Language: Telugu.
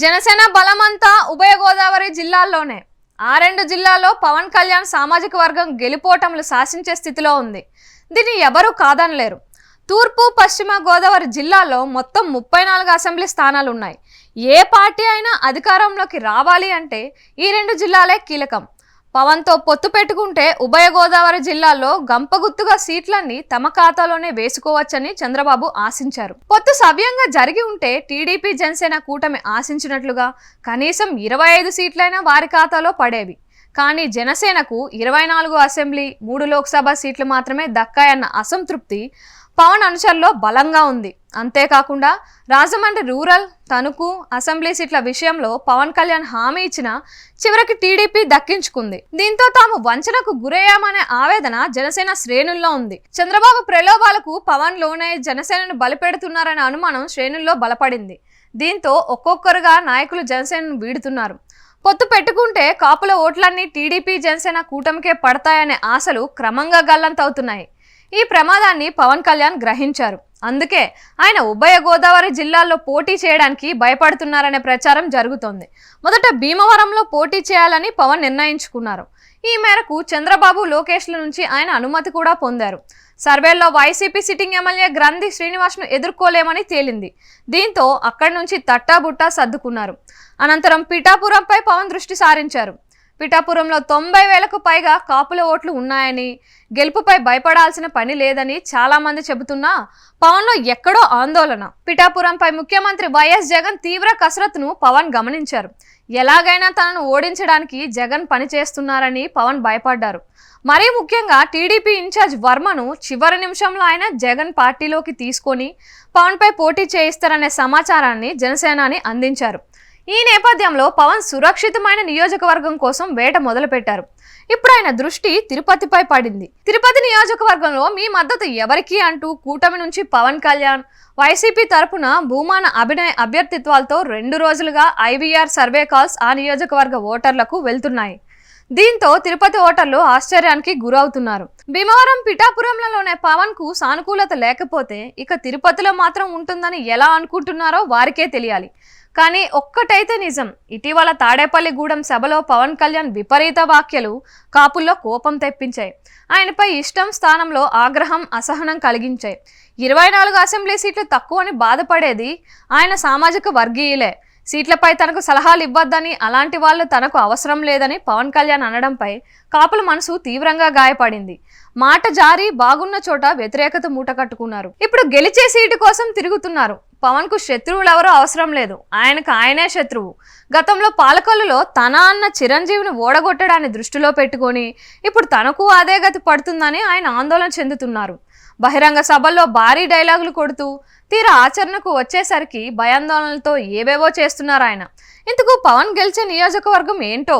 జనసేన బలమంతా ఉభయ గోదావరి జిల్లాల్లోనే. ఆ రెండు జిల్లాల్లో పవన్ కళ్యాణ్ సామాజిక వర్గం గెలుపోటములు శాసించే స్థితిలో ఉంది. దీన్ని ఎవరూ కాదనలేరు. తూర్పు పశ్చిమ గోదావరి జిల్లాల్లో మొత్తం 34 అసెంబ్లీ స్థానాలు ఉన్నాయి. ఏ పార్టీ అయినా అధికారంలోకి రావాలి అంటే ఈ రెండు జిల్లాలే కీలకం. పవన్తో పొత్తు పెట్టుకుంటే ఉభయ గోదావరి జిల్లాల్లో గంపగుత్తుగా సీట్లన్నీ తమ ఖాతాలోనే వేసుకోవచ్చని చంద్రబాబు ఆశించారు. పొత్తు సవ్యంగా జరిగి ఉంటే టీడీపీ జనసేన కూటమి ఆశించినట్లుగా కనీసం 25 సీట్లైనా వారి ఖాతాలో పడేవి. కానీ జనసేనకు 24 అసెంబ్లీ 3 లోక్సభ సీట్లు మాత్రమే దక్కాయన్న అసంతృప్తి పవన్ అనుచరుల్లో బలంగా ఉంది. అంతేకాకుండా రాజమండ్రి రూరల్, తణుకు అసెంబ్లీ సీట్ల విషయంలో పవన్ కళ్యాణ్ హామీ ఇచ్చిన చివరికి టీడీపీ దక్కించుకుంది. దీంతో తాము వంచనకు గురయ్యామనే ఆవేదన జనసేన శ్రేణుల్లో ఉంది. చంద్రబాబు ప్రలోభాలకు పవన్ లోనే జనసేనను బలిపెడుతున్నారనే అనుమానం శ్రేణుల్లో బలపడింది. దీంతో ఒక్కొక్కరుగా నాయకులు జనసేనను వీడుతున్నారు. పొత్తు పెట్టుకుంటే కాపుల ఓట్లన్నీ టీడీపీ జనసేన కూటమికే పడతాయనే ఆశలు క్రమంగా గల్లంతవుతున్నాయి. ఈ ప్రమాదాన్ని పవన్ కళ్యాణ్ గ్రహించారు. అందుకే ఆయన ఉభయ గోదావరి జిల్లాల్లో పోటీ చేయడానికి భయపడుతున్నారనే ప్రచారం జరుగుతోంది. మొదట భీమవరంలో పోటీ చేయాలని పవన్ నిర్ణయించుకున్నారు. ఈ మేరకు చంద్రబాబు, లోకేష్ల నుంచి ఆయన అనుమతి కూడా పొందారు. సర్వేల్లో వైసీపీ సిట్టింగ్ ఎమ్మెల్యే గ్రంథి శ్రీనివాస్ను ఎదుర్కోలేమని తేలింది. దీంతో అక్కడి నుంచి తట్టాబుట్టా సర్దుకున్నారు. అనంతరం పిఠాపురంపై పవన్ దృష్టి సారించారు. పిఠాపురంలో 90,000కు పైగా కాపుల ఓట్లు ఉన్నాయని, గెలుపుపై భయపడాల్సిన పని లేదని చాలా మంది చెబుతున్నా పవన్లో ఎక్కడో ఆందోళన. పిఠాపురంపై ముఖ్యమంత్రి వైఎస్ జగన్ తీవ్ర కసరత్తును పవన్ గమనించారు. ఎలాగైనా తనను ఓడించడానికి జగన్ పనిచేస్తున్నారని పవన్ భయపడ్డారు. మరీ ముఖ్యంగా టీడీపీ ఇన్ఛార్జ్ వర్మను చివరి నిమిషంలో ఆయన జగన్ పార్టీలోకి తీసుకొని పవన్పై పోటీ చేయిస్తారనే సమాచారాన్ని జనసేనాని అందించారు. ఈ నేపథ్యంలో పవన్ సురక్షితమైన నియోజకవర్గం కోసం వేట మొదలుపెట్టారు. ఇప్పుడు ఆయన దృష్టి తిరుపతిపై పడింది. తిరుపతి నియోజకవర్గంలో మీ మద్దతు ఎవరికి అంటూ కూటమి నుంచి పవన్ కళ్యాణ్, వైసీపీ తరపున భూమాన అభినయ్ అభ్యర్థిత్వాలతో 2 రోజులుగా ఐవీఆర్ సర్వే కాల్స్ ఆ నియోజకవర్గ ఓటర్లకు వెళ్తున్నాయి. దీంతో తిరుపతి ఓటర్లు ఆశ్చర్యానికి గురవుతున్నారు. భీమవరం, పిఠాపురంలలోనే పవన్ కు సానుకూలత లేకపోతే ఇక తిరుపతిలో మాత్రం ఉంటుందని ఎలా అనుకుంటున్నారో వారికే తెలియాలి. కానీ ఒక్కటైతే నిజం, ఇటీవల తాడేపల్లిగూడెం సభలో పవన్ కళ్యాణ్ విపరీత వ్యాఖ్యలు కాపుల్లో కోపం తెప్పించాయి. ఆయనపై ఇష్టం స్థానంలో ఆగ్రహం, అసహనం కలిగించాయి. 24 అసెంబ్లీ సీట్లు తక్కువని బాధపడేది ఆయన సామాజిక వర్గీయులే. సీట్లపై తనకు సలహాలు ఇవ్వద్దని, అలాంటి వాళ్ళు తనకు అవసరం లేదని పవన్ కళ్యాణ్ అనడంపై కాపుల మనసు తీవ్రంగా గాయపడింది. మాట జారి బాగున్న చోట వ్యతిరేకత మూట కట్టుకున్నారు. ఇప్పుడు గెలిచే సీటు కోసం తిరుగుతున్నారు. పవన్ కు శత్రువులు ఎవరో అవసరం లేదు, ఆయనకు ఆయనే శత్రువు. గతంలో పాలకొల్లులో తన అన్న చిరంజీవిని ఓడగొట్టడాన్ని దృష్టిలో పెట్టుకొని ఇప్పుడు తనకు అదే గతి పడుతుందని ఆయన ఆందోళన చెందుతున్నారు. బహిరంగ సభల్లో భారీ డైలాగులు కొడుతూ తీరా ఆచరణకు వచ్చేసరికి భయాందోళనలతో ఏవేవో చేస్తున్నారు ఆయన. ఇందుకు పవన్ గెలిచే నియోజకవర్గం ఏంటో